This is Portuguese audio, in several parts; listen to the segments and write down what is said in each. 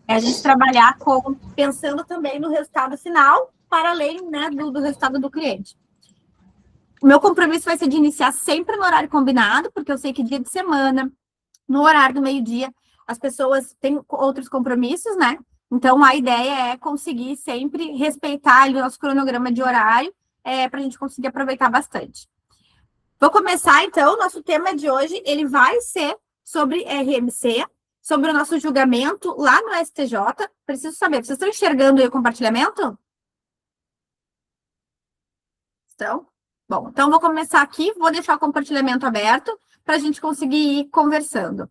É a gente trabalhar pensando também no resultado final, para além, né, do resultado do cliente. O meu compromisso vai ser de iniciar sempre no horário combinado, porque eu sei que dia de semana, no horário do meio-dia, as pessoas têm outros compromissos, né? Então, a ideia é conseguir sempre respeitar ali o nosso cronograma de horário, para a gente conseguir aproveitar bastante. Vou começar, então, o nosso tema de hoje, ele vai ser sobre RMC, sobre o nosso julgamento lá no STJ. Preciso saber, vocês estão enxergando aí o compartilhamento? Estão? Bom, então vou começar aqui, vou deixar o compartilhamento aberto para a gente conseguir ir conversando.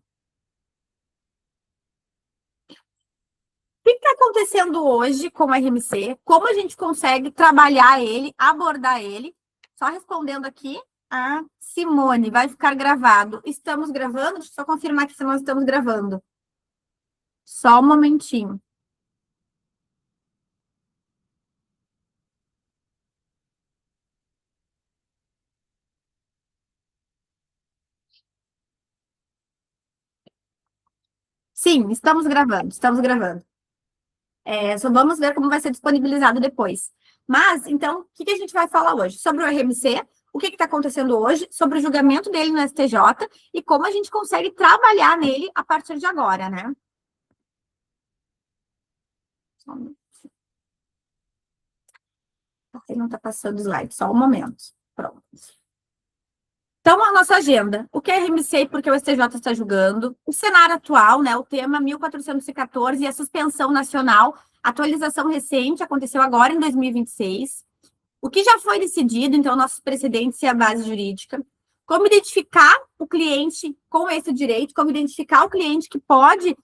O que está acontecendo hoje com o RMC? Como a gente consegue trabalhar ele, abordar ele? Só respondendo aqui a Simone, vai ficar gravado. Estamos gravando? Deixa eu só confirmar que nós estamos gravando. Só um momentinho. Sim, estamos gravando, estamos gravando. Só vamos ver como vai ser disponibilizado depois. Mas, então, o que a gente vai falar hoje? Sobre o RMC, o que está acontecendo hoje, sobre o julgamento dele no STJ e como a gente consegue trabalhar nele a partir de agora, né? Ele não está passando slide, só um momento. Pronto. Então, a nossa agenda. O que é RMC e por que o STJ está julgando? O cenário atual, né? O tema 1414 e a suspensão nacional. Atualização recente, aconteceu agora em 2026. O que já foi decidido, então, nossos precedentes e a base jurídica. Como identificar o cliente com esse direito, como identificar o cliente que pode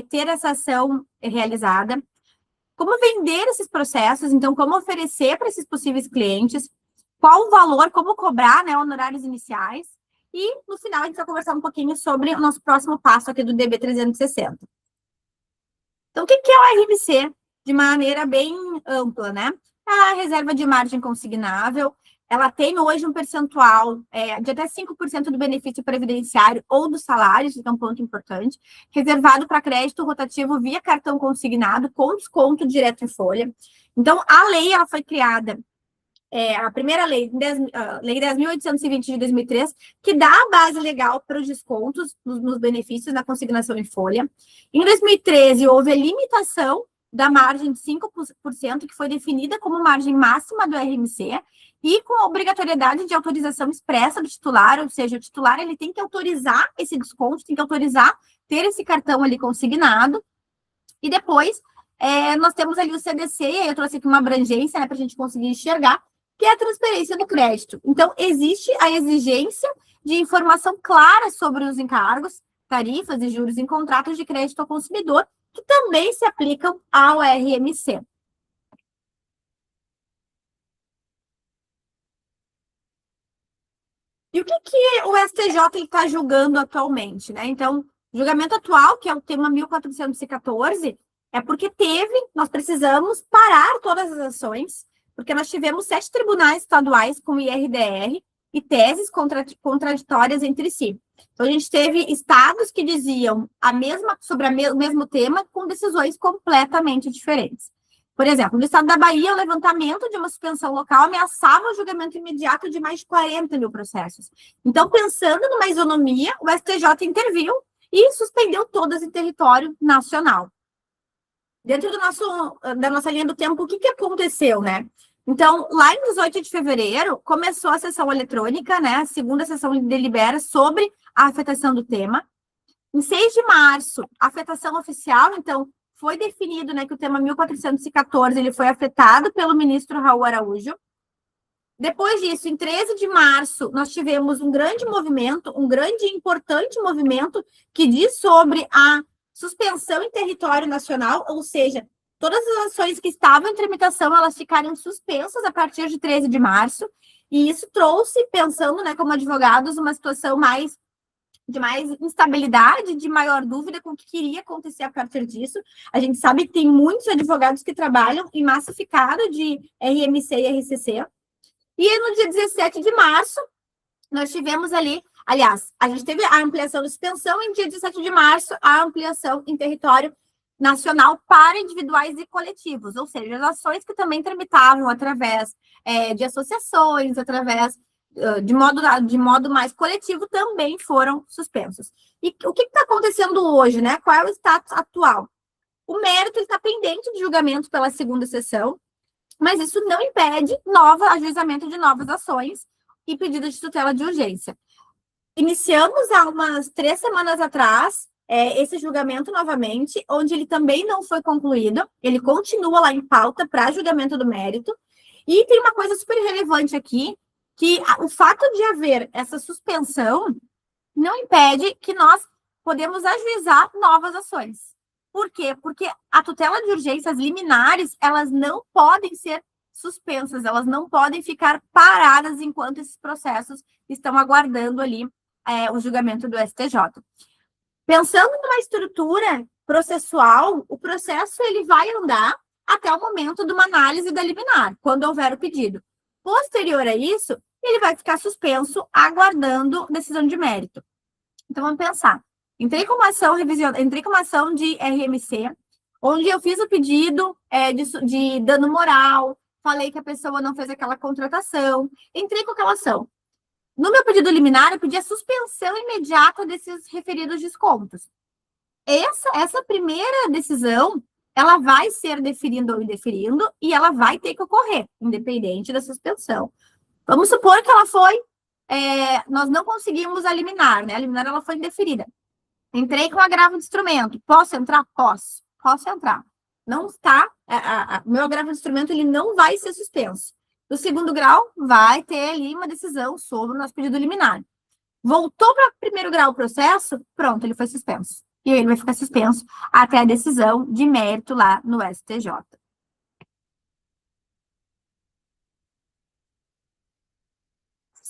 ter essa ação realizada. Como vender esses processos, então, como oferecer para esses possíveis clientes, qual o valor, como cobrar, né, honorários iniciais. E, no final, a gente vai conversar um pouquinho sobre o nosso próximo passo aqui do DB 360. Então, o que é o RMC? De maneira bem ampla, né? A reserva de margem consignável, ela tem hoje um percentual de até 5% do benefício previdenciário ou dos salários, que é um ponto importante, reservado para crédito rotativo via cartão consignado, com desconto direto em folha. Então, a lei ela foi criada, a primeira lei, a Lei 10.820 de 2003, que dá a base legal para os descontos nos benefícios na consignação em folha. Em 2013, houve a limitação da margem de 5%, que foi definida como margem máxima do RMC, e com a obrigatoriedade de autorização expressa do titular, ou seja, o titular ele tem que autorizar esse desconto, tem que autorizar ter esse cartão ali consignado, e depois nós temos ali o CDC, e aí eu trouxe aqui uma abrangência, né, para a gente conseguir enxergar, que é a transferência do crédito. Então, existe a exigência de informação clara sobre os encargos, tarifas e juros em contratos de crédito ao consumidor, que também se aplicam ao RMC. E o que o STJ está julgando atualmente, né? Então, o julgamento atual, que é o tema 1414, é porque nós precisamos parar todas as ações, porque nós tivemos 7 tribunais estaduais com IRDR e teses contraditórias entre si. Então, a gente teve estados que diziam sobre o mesmo tema com decisões completamente diferentes. Por exemplo, no estado da Bahia, o levantamento de uma suspensão local ameaçava o julgamento imediato de mais de 40 mil processos. Então, pensando numa isonomia, o STJ interviu e suspendeu todas em território nacional. Dentro da nossa linha do tempo, o que aconteceu, né? Então, lá em 18 de fevereiro, começou a sessão eletrônica, né? A segunda sessão delibera sobre a afetação do tema. Em 6 de março, a afetação oficial, então, foi definido, né, que o tema 1414 ele foi afetado pelo ministro Raul Araújo. Depois disso, em 13 de março, nós tivemos um grande movimento, um grande e importante movimento que diz sobre a suspensão em território nacional, ou seja, todas as ações que estavam em tramitação, elas ficaram suspensas a partir de 13 de março, e isso trouxe, pensando, né, como advogados, uma situação de mais instabilidade, de maior dúvida com o que iria acontecer a partir disso. A gente sabe que tem muitos advogados que trabalham em massificado de RMC e RCC. E no dia 17 de março, nós tivemos ali, aliás, a gente teve a ampliação da suspensão, e no dia 17 de março, a ampliação em território nacional para individuais e coletivos, ou seja, as ações que também tramitavam através de associações, através de modo mais coletivo, também foram suspensos. E o que está acontecendo hoje, né? Qual é o status atual? O mérito está pendente de julgamento pela segunda sessão, mas isso não impede ajuizamento de novas ações e pedido de tutela de urgência. Iniciamos há umas 3 semanas atrás esse julgamento novamente, onde ele também não foi concluído, ele continua lá em pauta para julgamento do mérito, e tem uma coisa super relevante aqui, que o fato de haver essa suspensão não impede que nós podemos ajuizar novas ações. Por quê? Porque a tutela de urgência, as liminares, elas não podem ser suspensas, elas não podem ficar paradas enquanto esses processos estão aguardando ali o julgamento do STJ. Pensando numa estrutura processual, o processo ele vai andar até o momento de uma análise da liminar, quando houver o pedido. Posterior a isso, ele vai ficar suspenso, aguardando decisão de mérito. Então, vamos pensar. Entrei com uma ação de RMC, onde eu fiz o pedido de dano moral, falei que a pessoa não fez aquela contratação, entrei com aquela ação. No meu pedido liminar, eu pedi a suspensão imediata desses referidos descontos. Essa primeira decisão, ela vai ser deferindo ou indeferindo, e ela vai ter que ocorrer, independente da suspensão. Vamos supor que ela foi, nós não conseguimos a liminar, né? A liminar ela foi indeferida. Entrei com agravo de instrumento. Posso entrar? Posso entrar. Não está, meu agravo de instrumento ele não vai ser suspenso. No segundo grau, vai ter ali uma decisão sobre o nosso pedido liminar. Voltou para o primeiro grau o processo, pronto, ele foi suspenso. E ele vai ficar suspenso até a decisão de mérito lá no STJ.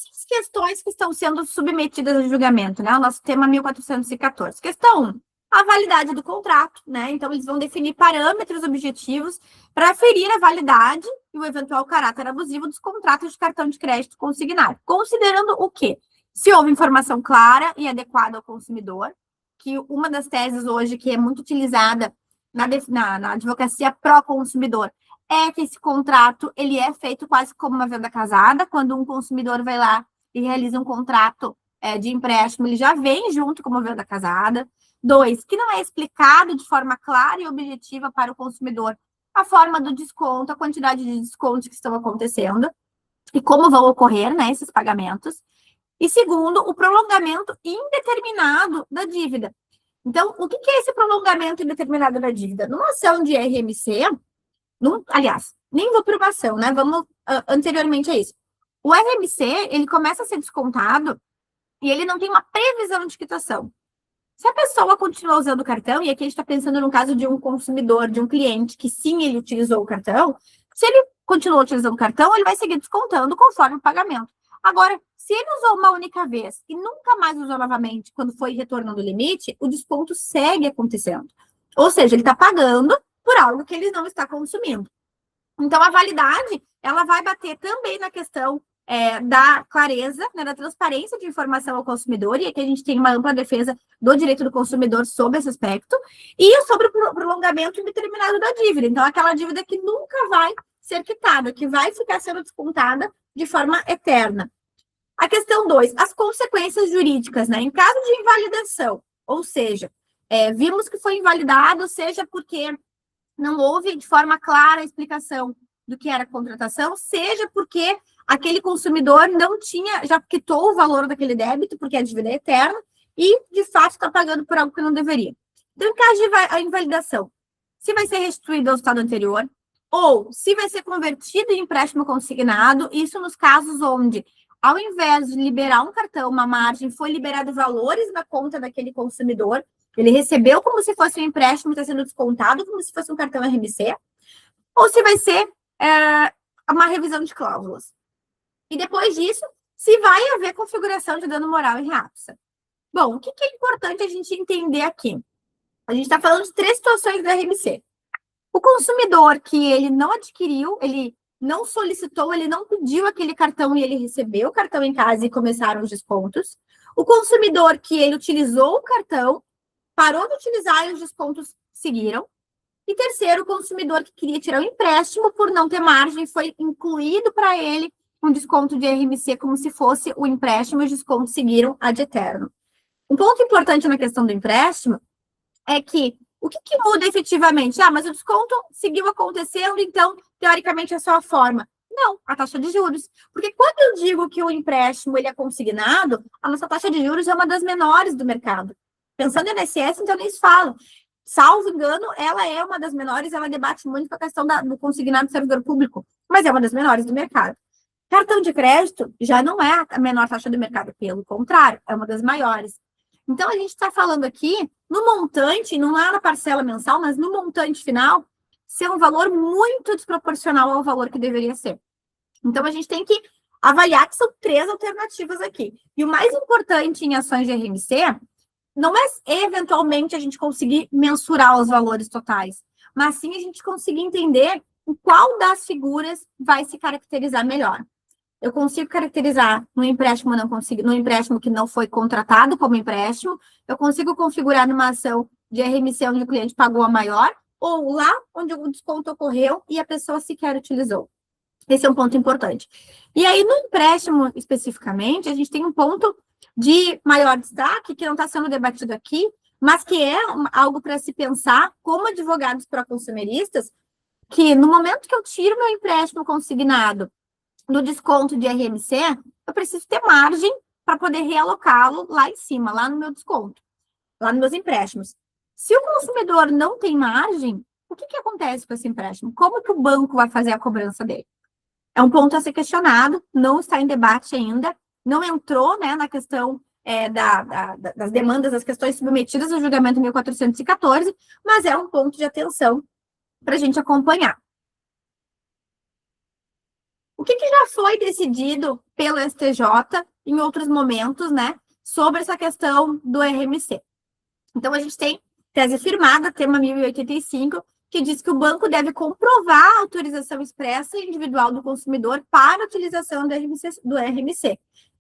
As questões que estão sendo submetidas a julgamento, né? O nosso tema 1414. Questão 1. A validade do contrato, né? Então, eles vão definir parâmetros objetivos para aferir a validade e o eventual caráter abusivo dos contratos de cartão de crédito consignado. Considerando o quê? Se houve informação clara e adequada ao consumidor, que uma das teses hoje que é muito utilizada na advocacia pró-consumidor é que esse contrato ele é feito quase como uma venda casada, quando um consumidor vai lá e realiza um contrato de empréstimo, ele já vem junto com uma venda casada. 2, que não é explicado de forma clara e objetiva para o consumidor a forma do desconto, a quantidade de descontos que estão acontecendo e como vão ocorrer, né, esses pagamentos. E segundo, o prolongamento indeterminado da dívida. Então, o que é esse prolongamento indeterminado da dívida? Numa ação de RMC, aliás, nem vou para uma ação, né? Vamos anteriormente a isso. O RMC, ele começa a ser descontado e ele não tem uma previsão de quitação. Se a pessoa continua usando o cartão, e aqui a gente está pensando no caso de um consumidor, de um cliente, que sim, ele utilizou o cartão, se ele continuou utilizando o cartão, ele vai seguir descontando conforme o pagamento. Agora, se ele usou uma única vez e nunca mais usou novamente quando foi retornando o limite, o desconto segue acontecendo. Ou seja, ele está pagando por algo que ele não está consumindo. Então, a validade, ela vai bater também na questão da clareza, né, da transparência de informação ao consumidor, e aqui a gente tem uma ampla defesa do direito do consumidor sobre esse aspecto, e sobre o prolongamento indeterminado da dívida. Então, aquela dívida que nunca vai ser quitada, que vai ficar sendo descontada de forma eterna. A questão 2, as consequências jurídicas, né? Em caso de invalidação, ou seja, vimos que foi invalidado, seja porque não houve de forma clara a explicação do que era contratação, seja porque aquele consumidor não tinha, já quitou o valor daquele débito, porque a dívida é eterna, e, de fato, está pagando por algo que não deveria. Então, em caso de invalidação, se vai ser restituído ao estado anterior, ou se vai ser convertido em empréstimo consignado, isso nos casos onde, ao invés de liberar um cartão, uma margem, foi liberado valores na conta daquele consumidor, ele recebeu como se fosse um empréstimo, está sendo descontado como se fosse um cartão RMC, ou se vai ser uma revisão de cláusulas. E depois disso, se vai haver configuração de dano moral em reapsa. Bom, o que é importante a gente entender aqui? A gente está falando de 3 situações do RMC. O consumidor que ele não adquiriu, ele não solicitou, ele não pediu aquele cartão e ele recebeu o cartão em casa e começaram os descontos. O consumidor que ele utilizou o cartão, parou de utilizar e os descontos seguiram. E terceiro, o consumidor que queria tirar o empréstimo por não ter margem, foi incluído para ele um desconto de RMC como se fosse o empréstimo, e os descontos seguiram ad eterno. Um ponto importante na questão do empréstimo é que o que muda efetivamente? Mas o desconto seguiu acontecendo, então, teoricamente, é só a forma. Não, a taxa de juros. Porque quando eu digo que o empréstimo ele é consignado, a nossa taxa de juros é uma das menores do mercado. Pensando em INSS, então, eles falam. Salvo engano, ela é uma das menores, ela debate muito com a questão do consignado do servidor público, mas é uma das menores do mercado. Cartão de crédito já não é a menor taxa do mercado, pelo contrário, é uma das maiores. Então, a gente está falando aqui, no montante, não é na parcela mensal, mas no montante final, ser um valor muito desproporcional ao valor que deveria ser. Então, a gente tem que avaliar que são 3 alternativas aqui. E o mais importante em ações de RMC não é eventualmente a gente conseguir mensurar os valores totais, mas sim a gente conseguir entender em qual das figuras vai se caracterizar melhor. Eu consigo caracterizar no empréstimo, no empréstimo que não foi contratado como empréstimo, eu consigo configurar numa ação de RMC onde o cliente pagou a maior, ou lá onde o desconto ocorreu e a pessoa sequer utilizou. Esse é um ponto importante. E aí, no empréstimo, especificamente, a gente tem um ponto de maior destaque, que não está sendo debatido aqui, mas que é algo para se pensar como advogados pró-consumeristas, que no momento que eu tiro meu empréstimo consignado do desconto de RMC, eu preciso ter margem para poder realocá-lo lá em cima, lá no meu desconto, lá nos meus empréstimos. Se o consumidor não tem margem, o que acontece com esse empréstimo? Como que o banco vai fazer a cobrança dele? É um ponto a ser questionado, não está em debate ainda, não entrou, né, na questão das demandas, das questões submetidas ao julgamento 1414, mas é um ponto de atenção para a gente acompanhar. O que já foi decidido pelo STJ em outros momentos, né, sobre essa questão do RMC? Então, a gente tem tese firmada, tema 1085, que diz que o banco deve comprovar a autorização expressa e individual do consumidor para a utilização do RMC.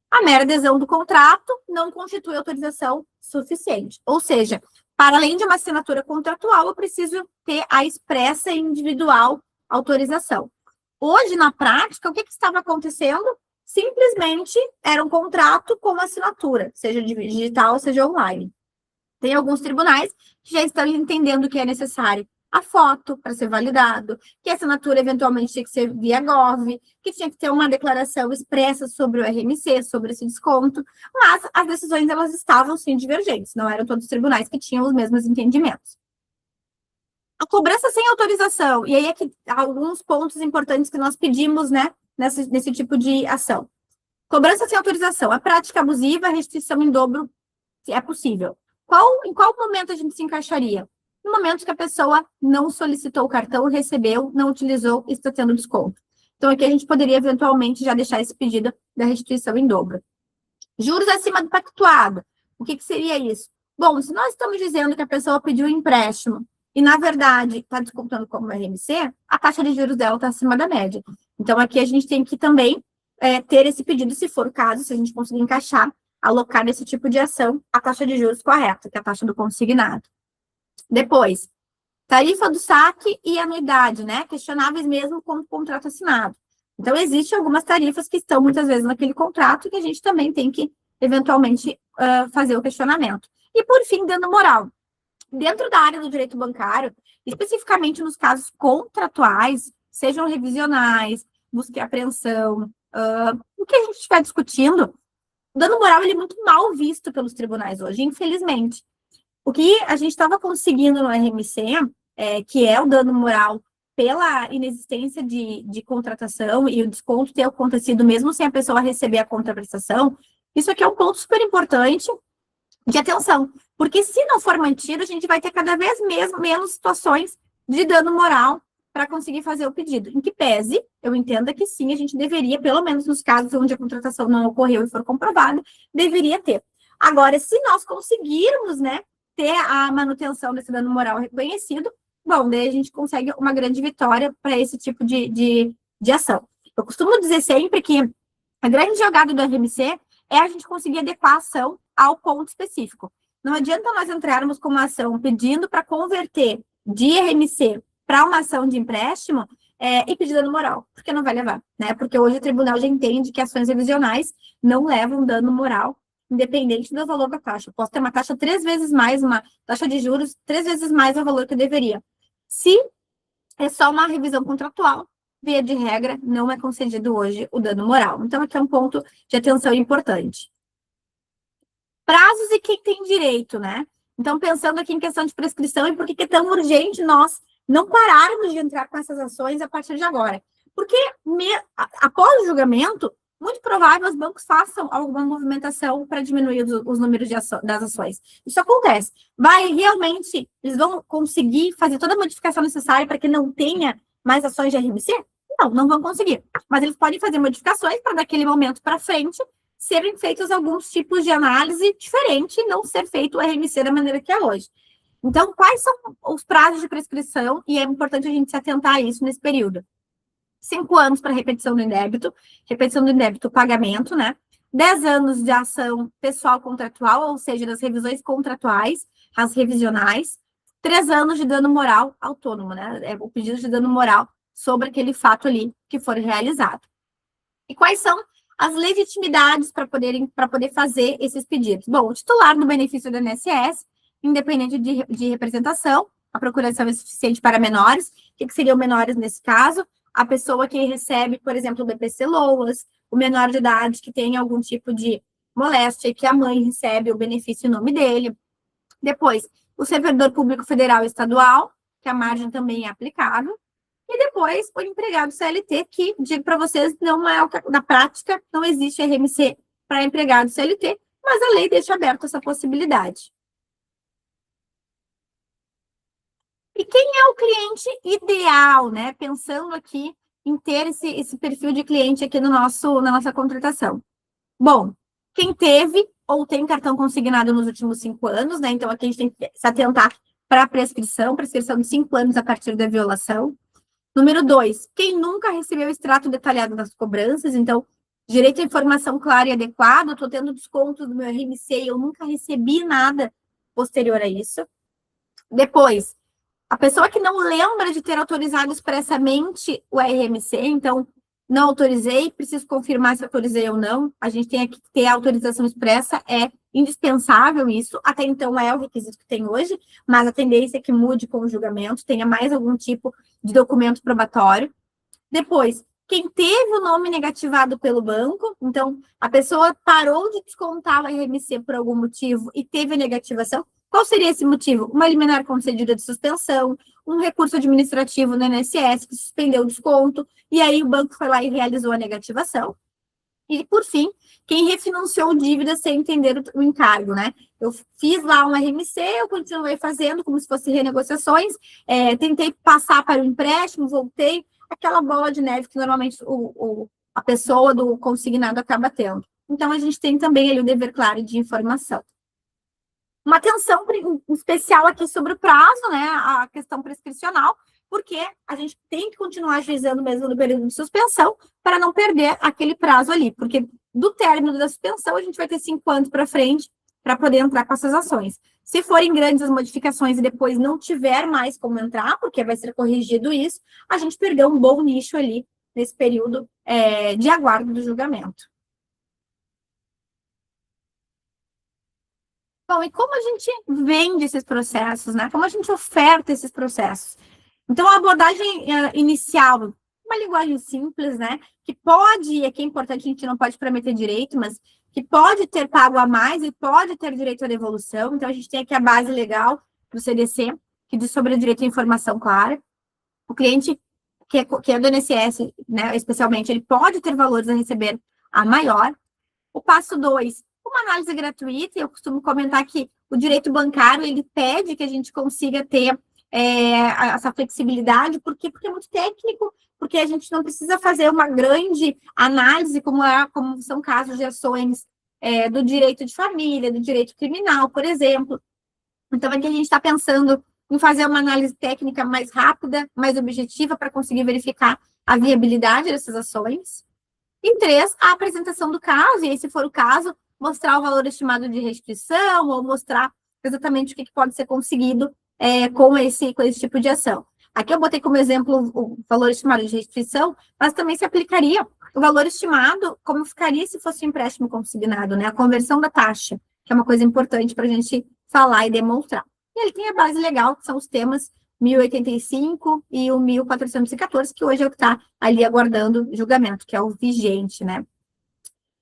A mera adesão do contrato não constitui autorização suficiente. Ou seja, para além de uma assinatura contratual, eu preciso ter a expressa e individual autorização. Hoje, na prática, o que estava acontecendo? Simplesmente era um contrato com assinatura, seja digital, seja online. Tem alguns tribunais que já estão entendendo que é necessário a foto para ser validado, que a assinatura eventualmente tinha que ser via Gov, que tinha que ter uma declaração expressa sobre o RMC, sobre esse desconto, mas as decisões elas estavam sim divergentes, não eram todos os tribunais que tinham os mesmos entendimentos. A cobrança sem autorização, e aí é que alguns pontos importantes que nós pedimos, né, nesse tipo de ação. Cobrança sem autorização, a prática abusiva, restituição em dobro, se é possível. Em qual momento a gente se encaixaria? No momento que a pessoa não solicitou o cartão, recebeu, não utilizou e está tendo desconto. Então, aqui a gente poderia, eventualmente, já deixar esse pedido da restituição em dobro. Juros acima do pactuado. O que seria isso? Bom, se nós estamos dizendo que a pessoa pediu um empréstimo e, na verdade, está descontando como RMC, a taxa de juros dela está acima da média. Então, aqui a gente tem que também ter esse pedido, se for o caso, se a gente conseguir encaixar, alocar nesse tipo de ação a taxa de juros correta, que é a taxa do consignado. Depois, tarifa do saque e anuidade, né? Questionáveis mesmo com o contrato assinado. Então, existem algumas tarifas que estão muitas vezes naquele contrato e que a gente também tem que, eventualmente, fazer o questionamento. E, por fim, dano moral. Dentro da área do direito bancário, especificamente nos casos contratuais, sejam revisionais, busca e apreensão, o que a gente estiver discutindo, o dano moral ele é muito mal visto pelos tribunais hoje, infelizmente. O que a gente estava conseguindo no RMC, que é o dano moral pela inexistência de contratação e o desconto ter acontecido mesmo sem a pessoa receber a contraprestação, isso aqui é um ponto super importante de atenção, porque se não for mantido, a gente vai ter cada vez menos situações de dano moral para conseguir fazer o pedido. Em que pese, eu entenda que sim, a gente deveria, pelo menos nos casos onde a contratação não ocorreu e for comprovada, deveria ter. Agora, se nós conseguirmos, né, ter a manutenção desse dano moral reconhecido, bom, daí a gente consegue uma grande vitória para esse tipo de ação. Eu costumo dizer sempre que a grande jogada do RMC é a gente conseguir adequar a ação ao ponto específico. Não adianta nós entrarmos com uma ação pedindo para converter de RMC para uma ação de empréstimo e pedir dano moral, porque não vai levar, né? Porque hoje o tribunal já entende que ações revisionais não levam dano moral, independente do valor da taxa. Eu posso ter uma taxa 3 vezes mais, uma taxa de juros 3 vezes mais o valor que eu deveria. Se é só uma revisão contratual, via de regra, não é concedido hoje o dano moral. Então, aqui é um ponto de atenção importante. Prazos e quem tem direito, né? Então, pensando aqui em questão de prescrição e por que é tão urgente nós não pararmos de entrar com essas ações a partir de agora. Porque após o julgamento, muito provável os bancos façam alguma movimentação para diminuir os números das ações. Isso acontece. Eles vão conseguir fazer toda a modificação necessária para que não tenha mais ações de RMC? Não vão conseguir. Mas eles podem fazer modificações para daquele momento para frente serem feitos alguns tipos de análise diferente e não ser feito o RMC da maneira que é hoje. Então, quais são os prazos de prescrição? E é importante a gente se atentar a isso nesse período. 5 anos para repetição do indébito, pagamento, né? 10 anos de ação pessoal contratual, ou seja, das revisões contratuais, as revisionais. 3 anos de dano moral autônomo, né? É o pedido de dano moral sobre aquele fato ali que for realizado. E quais são as legitimidades para poder fazer esses pedidos? Bom, o titular do benefício do INSS, independente de representação, a procuração é suficiente para menores. O que seriam menores nesse caso? A pessoa que recebe, por exemplo, o BPC-LOAS, o menor de idade que tem algum tipo de moléstia e que a mãe recebe o benefício em nome dele. Depois, o servidor público federal e estadual, que a margem também é aplicável. E depois, o empregado CLT, que, digo para vocês, não é na prática, não existe RMC para empregado CLT, mas a lei deixa aberta essa possibilidade. E quem é o cliente ideal, né? Pensando aqui em ter esse perfil de cliente aqui na nossa contratação. Bom, quem teve ou tem cartão consignado nos últimos 5 anos, né? Então, aqui a gente tem que se atentar para a prescrição de 5 anos a partir da violação. Número 2, quem nunca recebeu extrato detalhado das cobranças, então, direito à informação clara e adequada, estou tendo desconto do meu RMC e eu nunca recebi nada posterior a isso. Depois, a pessoa que não lembra de ter autorizado expressamente o RMC, então, não autorizei, preciso confirmar se autorizei ou não, a gente tem que ter a autorização expressa, é indispensável isso, até então é o requisito que tem hoje, mas a tendência é que mude com o julgamento, tenha mais algum tipo de documento probatório. Depois, quem teve o nome negativado pelo banco, então, a pessoa parou de descontar o RMC por algum motivo e teve a negativação. Qual seria esse motivo? Uma liminar concedida de suspensão, um recurso administrativo no INSS que suspendeu o desconto, e aí o banco foi lá e realizou a negativação. E, por fim, quem refinanciou dívida sem entender o encargo, né? Eu fiz lá um RMC, eu continuei fazendo como se fossem renegociações, tentei passar para o empréstimo, voltei, aquela bola de neve que normalmente a pessoa do consignado acaba tendo. Então, a gente tem também ali o dever claro de informação. Uma atenção especial aqui sobre o prazo, né? A questão prescricional, porque a gente tem que continuar ajuizando mesmo no período de suspensão para não perder aquele prazo ali, porque do término da suspensão a gente vai ter 5 anos para frente para poder entrar com essas ações. Se forem grandes as modificações e depois não tiver mais como entrar, porque vai ser corrigido isso, a gente perdeu um bom nicho ali nesse período de aguardo do julgamento. Bom, e como a gente vende esses processos, né? Como a gente oferta esses processos? Então, a abordagem inicial, uma linguagem simples, né? Que pode, e aqui é importante, a gente não pode prometer direito, mas que pode ter pago a mais e pode ter direito à devolução. Então, a gente tem aqui a base legal do CDC, que diz sobre o direito à informação clara. O cliente que é do INSS, né, especialmente, ele pode ter valores a receber a maior. O passo 2, uma análise gratuita, eu costumo comentar que o direito bancário, ele pede que a gente consiga ter essa flexibilidade, porque é muito técnico, porque a gente não precisa fazer uma grande análise, como são casos de ações do direito de família, do direito criminal, por exemplo. Então, aqui a gente está pensando em fazer uma análise técnica mais rápida, mais objetiva, para conseguir verificar a viabilidade dessas ações. E 3, a apresentação do caso, e aí, se for o caso, mostrar o valor estimado de restituição, ou mostrar exatamente o que pode ser conseguido com esse tipo de ação. Aqui eu botei como exemplo o valor estimado de restituição, mas também se aplicaria o valor estimado, como ficaria se fosse um empréstimo consignado, né? A conversão da taxa, que é uma coisa importante para a gente falar e demonstrar. E ele tem a base legal, que são os temas 1085 e o 1414, que hoje é o que está ali aguardando julgamento, que é o vigente, né?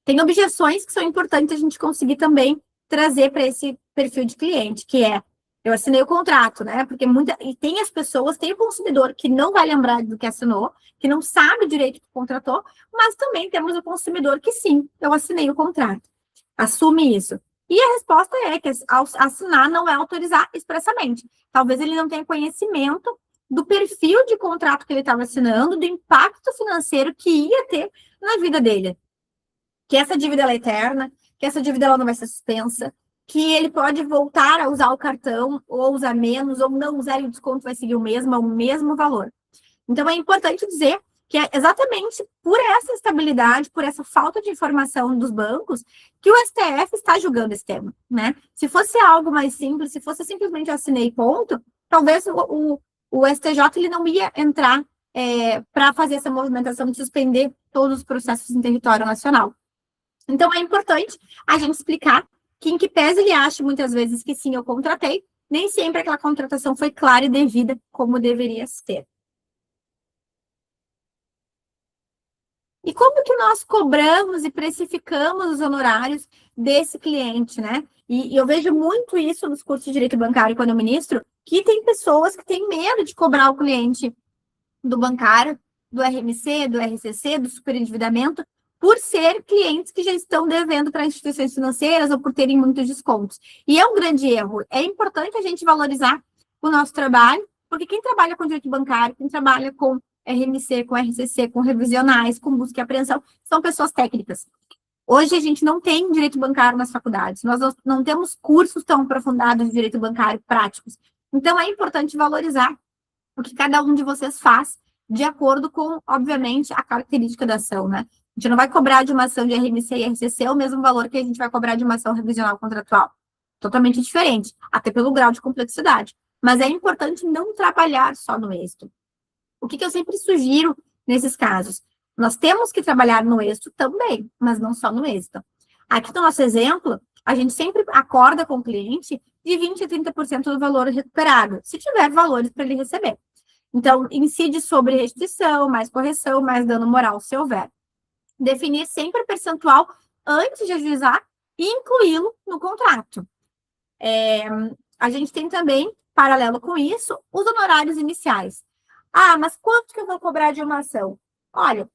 Tem objeções que são importantes a gente conseguir também trazer para esse perfil de cliente, que é, eu assinei o contrato, né? Porque e tem as pessoas, tem o consumidor que não vai lembrar do que assinou, que não sabe direito que contratou, mas também temos o consumidor que sim, eu assinei o contrato. Assume isso. E a resposta é que ao assinar não é autorizar expressamente. Talvez ele não tenha conhecimento do perfil de contrato que ele estava assinando, do impacto financeiro que ia ter na vida dele. Que essa dívida ela é eterna, que essa dívida ela não vai ser suspensa, que ele pode voltar a usar o cartão, ou usar menos, ou não usar e o desconto vai seguir o mesmo valor. Então, é importante dizer que é exatamente por essa estabilidade, por essa falta de informação dos bancos, que o STF está julgando esse tema, né? Se fosse algo mais simples, se fosse simplesmente assinei ponto, talvez o STJ ele não ia entrar para fazer essa movimentação de suspender todos os processos em território nacional. Então, é importante a gente explicar que, em que pese ele acha muitas vezes que sim, eu contratei, nem sempre aquela contratação foi clara e devida como deveria ser. E como que nós cobramos e precificamos os honorários desse cliente, né? E eu vejo muito isso nos cursos de Direito Bancário quando eu ministro, que tem pessoas que têm medo de cobrar o cliente do bancário, do RMC, do RCC, do superendividamento, por ser clientes que já estão devendo para instituições financeiras ou por terem muitos descontos. E é um grande erro. É importante a gente valorizar o nosso trabalho, porque quem trabalha com direito bancário, quem trabalha com RMC, com RCC, com revisionais, com busca e apreensão, são pessoas técnicas. Hoje a gente não tem direito bancário nas faculdades, nós não temos cursos tão aprofundados de direito bancário práticos. Então, é importante valorizar o que cada um de vocês faz de acordo com, obviamente, a característica da ação, né? A gente não vai cobrar de uma ação de RMC e RCC o mesmo valor que a gente vai cobrar de uma ação revisional contratual. Totalmente diferente, até pelo grau de complexidade. Mas é importante não trabalhar só no êxito. O que eu sempre sugiro nesses casos? Nós temos que trabalhar no êxito também, mas não só no êxito. Aqui no nosso exemplo, a gente sempre acorda com o cliente de 20% a 30% do valor recuperado, se tiver valores para ele receber. Então, incide sobre restituição, mais correção, mais dano moral, se houver. Definir sempre o percentual antes de ajuizar e incluí-lo no contrato. A gente tem também, paralelo com isso, os honorários iniciais. Ah, mas quanto que eu vou cobrar de uma ação? Olha,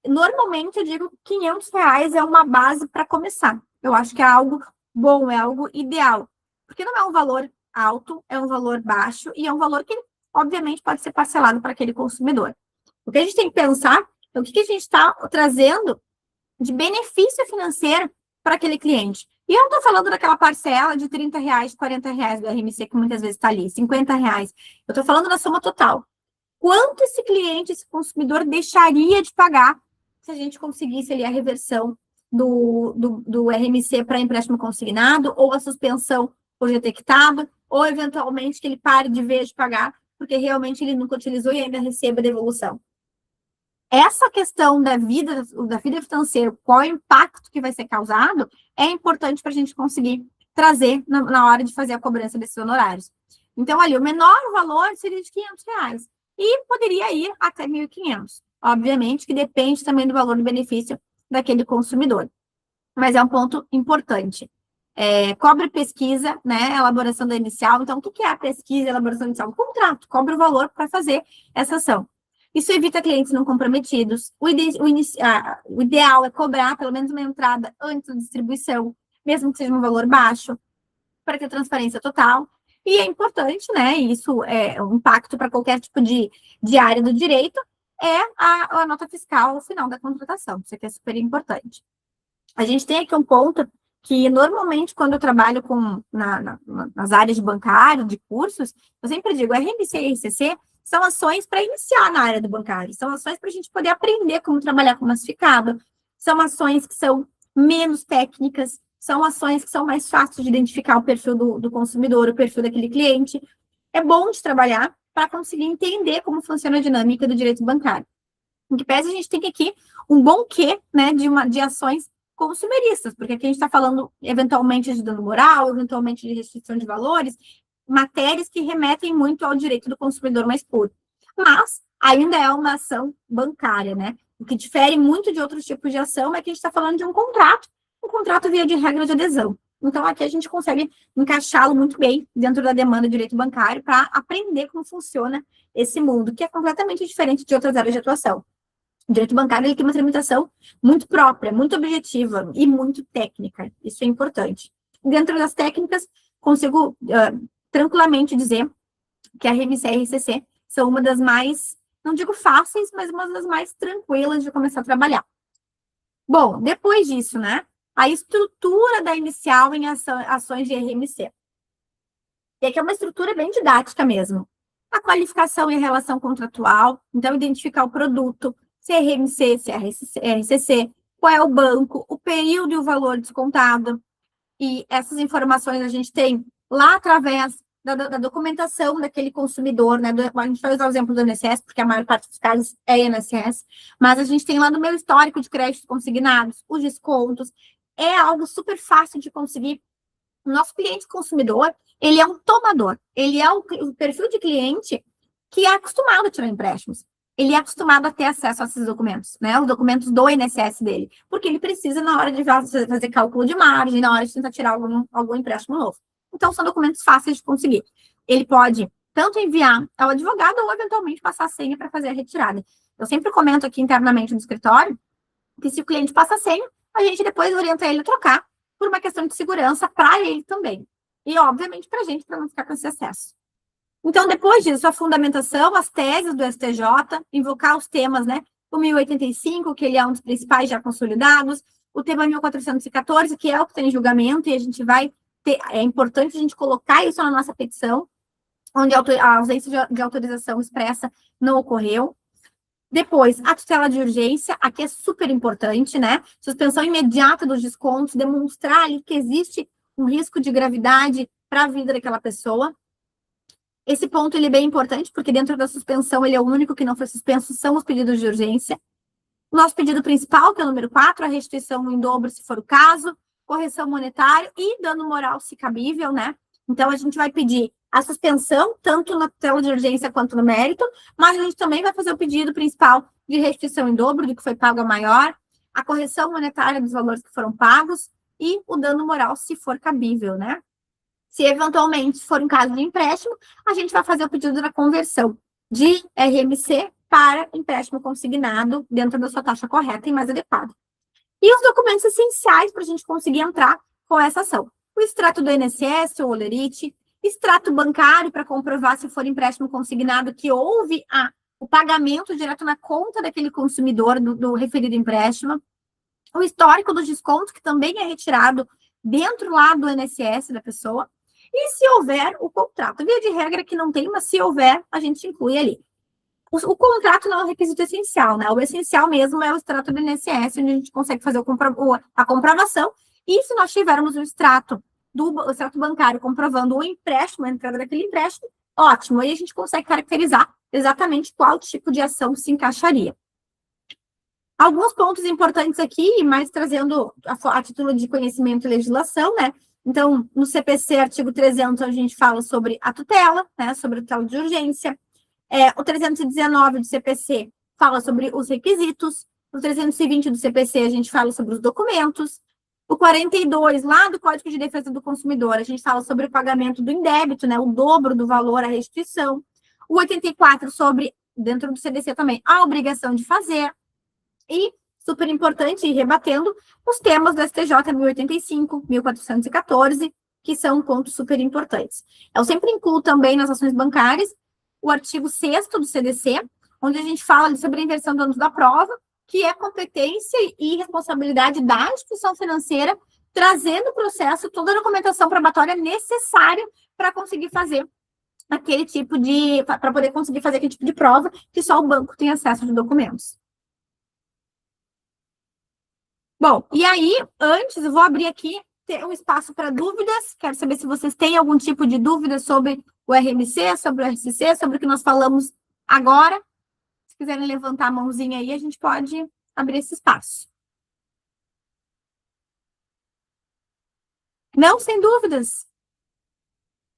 normalmente eu digo que R$ 500 é uma base para começar. Eu acho que é algo bom, é algo ideal. Porque não é um valor alto, é um valor baixo e é um valor que, obviamente, pode ser parcelado para aquele consumidor. O que a gente tem que pensar é o que a gente está trazendo de benefício financeiro para aquele cliente. E eu não estou falando daquela parcela de R$ 30, R$ 40 do RMC, que muitas vezes está ali, R$ 50. Eu estou falando da soma total. Quanto esse cliente, esse consumidor, deixaria de pagar se a gente conseguisse ali a reversão do RMC para empréstimo consignado, ou a suspensão por detectado, ou eventualmente que ele pare de vez de pagar, porque realmente ele nunca utilizou e ainda receba devolução. Essa questão da vida financeira, qual é o impacto que vai ser causado, é importante para a gente conseguir trazer na hora de fazer a cobrança desses honorários. Então, ali, o menor valor seria de R$ 500 e poderia ir até 1.500. Obviamente que depende também do valor do benefício daquele consumidor. Mas é um ponto importante. Cobre pesquisa, né, elaboração da inicial. Então, o que é a pesquisa e elaboração inicial? Um contrato, cobre o valor para fazer essa ação. Isso evita clientes não comprometidos. O ideal é cobrar pelo menos uma entrada antes da distribuição, mesmo que seja um valor baixo, para ter transparência total. E é importante, né? Isso é um impacto para qualquer tipo de área do direito, é a nota fiscal ao final da contratação. Isso aqui é super importante. A gente tem aqui um ponto que, normalmente, quando eu trabalho nas áreas de bancário, de cursos, eu sempre digo, RMC e RCC são ações para iniciar na área do bancário, são ações para a gente poder aprender como trabalhar com massificado, são ações que são menos técnicas, são ações que são mais fáceis de identificar o perfil do consumidor, o perfil daquele cliente. é bom de trabalhar para conseguir entender como funciona a dinâmica do direito bancário. Em que pese a gente tem aqui um bom quê, né, de ações consumeristas, porque aqui a gente está falando, eventualmente, de dano moral, eventualmente de restrição de valores, matérias que remetem muito ao direito do consumidor mais puro. Mas ainda é uma ação bancária, né? O que difere muito de outros tipos de ação é que a gente está falando de um contrato via de regra de adesão. Então, aqui a gente consegue encaixá-lo muito bem dentro da demanda de direito bancário para aprender como funciona esse mundo, que é completamente diferente de outras áreas de atuação. O direito bancário ele tem uma tramitação muito própria, muito objetiva e muito técnica. Isso é importante. Dentro das técnicas, consigo tranquilamente dizer que a RMC e a RCC são uma das mais, não digo fáceis, mas uma das mais tranquilas de começar a trabalhar. Bom, depois disso, né? A estrutura da inicial em ações de RMC. E aqui é uma estrutura bem didática mesmo. A qualificação e a relação contratual, então identificar o produto, se é RMC, se é RCC, qual é o banco, o período e o valor descontado. E essas informações a gente tem lá através da documentação daquele consumidor, né? A gente vai usar o exemplo do INSS, porque a maior parte dos casos é INSS, mas a gente tem lá no meu histórico de créditos consignados, os descontos. É algo super fácil de conseguir. O nosso cliente consumidor, ele é um tomador, ele é o perfil de cliente que é acostumado a tirar empréstimos. Ele é acostumado a ter acesso a esses documentos, né? Os documentos do INSS dele, porque ele precisa na hora de fazer cálculo de margem, na hora de tentar tirar algum empréstimo novo. Então, são documentos fáceis de conseguir. Ele pode tanto enviar ao advogado ou, eventualmente, passar a senha para fazer a retirada. Eu sempre comento aqui internamente no escritório que se o cliente passa a senha, a gente depois orienta ele a trocar por uma questão de segurança para ele também. E, obviamente, para a gente, para não ficar com esse acesso. Então, depois disso, a fundamentação, as teses do STJ, invocar os temas, né? O 1085, que ele é um dos principais já consolidados, o tema 1414, que é o que tem julgamento, e a gente vai ter, é importante a gente colocar isso na nossa petição, onde a ausência de autorização expressa não ocorreu. Depois, a tutela de urgência, aqui é super importante, né? Suspensão imediata dos descontos, demonstrar ali que existe um risco de gravidade para a vida daquela pessoa. Esse ponto ele é bem importante, porque dentro da suspensão, ele é o único que não foi suspenso, são os pedidos de urgência. O nosso pedido principal, que é o número 4, a restituição em dobro, se for o caso, correção monetária e dano moral, se cabível, né? Então, a gente vai pedir a suspensão, tanto na tutela de urgência quanto no mérito, mas a gente também vai fazer o pedido principal de restituição em dobro do que foi pago a maior, a correção monetária dos valores que foram pagos e o dano moral, se for cabível, né? Se eventualmente for um caso de empréstimo, a gente vai fazer o pedido da conversão de RMC para empréstimo consignado dentro da sua taxa correta e mais adequada. E os documentos essenciais para a gente conseguir entrar com essa ação. O extrato do INSS ou olerite, extrato bancário para comprovar se for empréstimo consignado que houve o pagamento direto na conta daquele consumidor do referido empréstimo, o histórico dos descontos, que também é retirado dentro lá do INSS da pessoa, e se houver o contrato. Via de regra que não tem, mas se houver, a gente inclui ali. O contrato não é um requisito essencial, né? O essencial mesmo é o extrato do INSS, onde a gente consegue fazer a comprovação. E se nós tivermos o extrato bancário comprovando o empréstimo, a entrada daquele empréstimo, ótimo. Aí a gente consegue caracterizar exatamente qual tipo de ação se encaixaria. Alguns pontos importantes aqui, mas trazendo a título de conhecimento e legislação, né? Então, no CPC, artigo 300, a gente fala sobre a tutela, né? Sobre a tutela de urgência. O 319 do CPC fala sobre os requisitos. O 320 do CPC, a gente fala sobre os documentos. O 42, lá do Código de Defesa do Consumidor, a gente fala sobre o pagamento do indébito, né? O dobro do valor à restituição. O 84, sobre, dentro do CDC também, a obrigação de fazer. E, super importante, rebatendo os temas do STJ 1085, 1414, que são pontos super importantes. Eu sempre incluo também nas ações bancárias o artigo 6º do CDC, onde a gente fala sobre a inversão do ônus da prova, que é competência e responsabilidade da instituição financeira, trazendo o processo, toda a documentação probatória necessária para conseguir fazer aquele tipo para poder conseguir fazer aquele tipo de prova, que só o banco tem acesso de documentos. Bom, e aí, antes, eu vou abrir aqui ter um espaço para dúvidas. Quero saber se vocês têm algum tipo de dúvida sobre o RMC, sobre o RCC, sobre o que nós falamos agora. Se quiserem levantar a mãozinha aí, a gente pode abrir esse espaço. Não, sem dúvidas.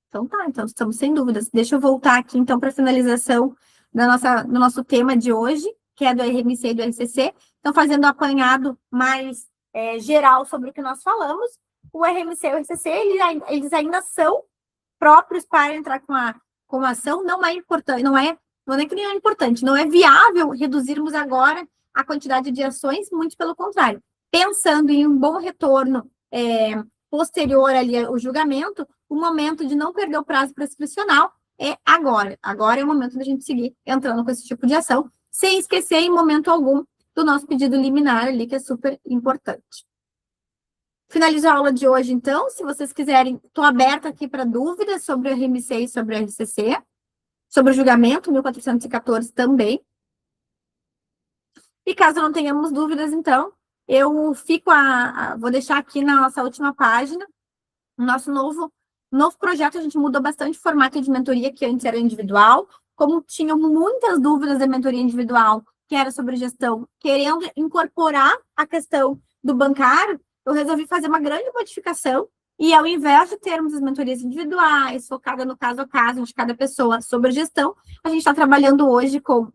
Então tá, então estamos sem dúvidas. Deixa eu voltar aqui, então, para a finalização do nosso tema de hoje, que é do RMC e do RCC. Então, fazendo um apanhado mais geral sobre o que nós falamos, o RMC e o RCC, eles ainda são próprios para entrar com uma ação. Não é importante, não é nem que nem é importante, não é viável reduzirmos agora a quantidade de ações, muito pelo contrário. Pensando em um bom retorno posterior ali ao julgamento, o momento de não perder o prazo prescricional é agora. Agora é o momento da gente seguir entrando com esse tipo de ação, sem esquecer em momento algum do nosso pedido liminar ali, que é super importante. Finalizo a aula de hoje, então. Se vocês quiserem, estou aberta aqui para dúvidas sobre o RMC e sobre o RCC, sobre o julgamento 1414 também. E caso não tenhamos dúvidas, então, eu fico vou deixar aqui na nossa última página o nosso novo projeto. A gente mudou bastante o formato de mentoria, que antes era individual. Como tinham muitas dúvidas da mentoria individual, que era sobre gestão, querendo incorporar a questão do bancário, eu resolvi fazer uma grande modificação e, ao invés de termos as mentorias individuais, focada no caso a caso de cada pessoa sobre gestão, a gente está trabalhando hoje com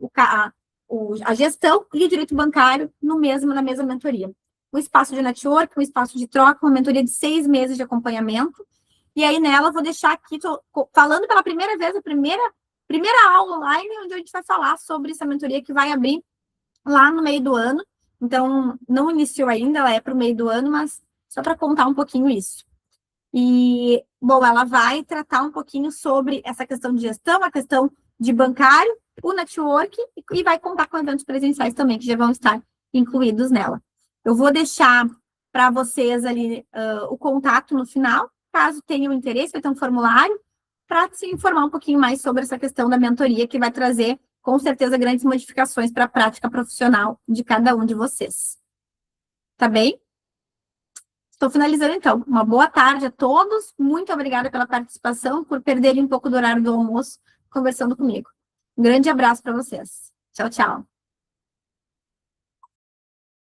a gestão e o direito bancário na mesma mentoria. Um espaço de network, um espaço de troca, uma mentoria de 6 meses de acompanhamento. E aí, nela, eu vou deixar aqui, falando pela primeira vez, a primeira aula online, onde a gente vai falar sobre essa mentoria que vai abrir lá no meio do ano. Então, não iniciou ainda, ela é para o meio do ano, mas só para contar um pouquinho isso. E, bom, ela vai tratar um pouquinho sobre essa questão de gestão, a questão de bancário, o network, e vai contar com eventos presenciais também, que já vão estar incluídos nela. Eu vou deixar para vocês ali o contato no final, caso tenham interesse, vai ter um formulário, para se informar um pouquinho mais sobre essa questão da mentoria, que vai trazer, com certeza, grandes modificações para a prática profissional de cada um de vocês. Tá bem? Estou finalizando, então. Uma boa tarde a todos. Muito obrigada pela participação, por perderem um pouco do horário do almoço conversando comigo. Um grande abraço para vocês. Tchau, tchau.